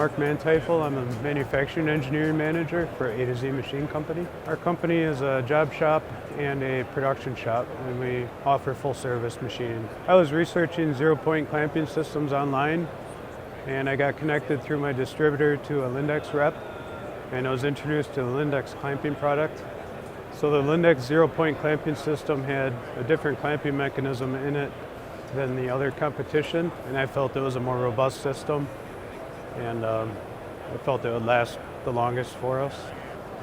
Marc Manteufel. I'm a manufacturing engineering manager for A to Z Machine Company. Our company is a job shop and a production shop, and we offer full service machining. I was researching zero-point clamping systems online, and I got connected through my distributor to a Lyndex rep, and I was introduced to the Lyndex clamping product. So the Lyndex Zero Point clamping system had a different clamping mechanism in it than the other competition, and I felt it was a more robust system, and I felt it would last the longest for us.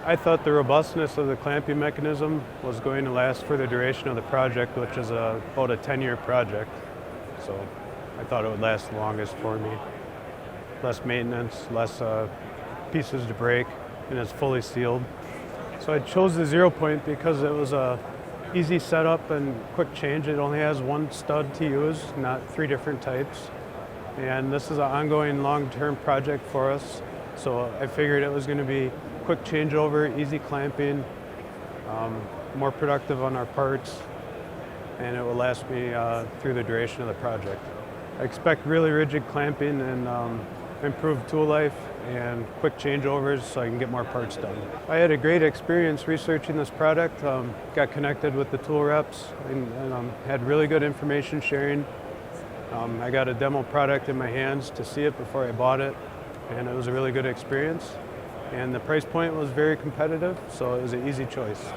I thought the robustness of the clamping mechanism was going to last for the duration of the project, which is about a 10-year project. So I thought it would last the longest for me. Less maintenance, less pieces to break, and it's fully sealed. So I chose the Zero Point because it was a easy setup and quick change. It only has one stud to use, not 3 different types. And this is an ongoing long-term project for us. So I figured it was going to be quick changeover, easy clamping, more productive on our parts, and it will last me through the duration of the project. I expect really rigid clamping and improved tool life and quick changeovers so I can get more parts done. I had a great experience researching this product, got connected with the tool reps and had really good information sharing. I got a demo product in my hands to see it before I bought it, and it was a really good experience. And the price point was very competitive, so it was an easy choice.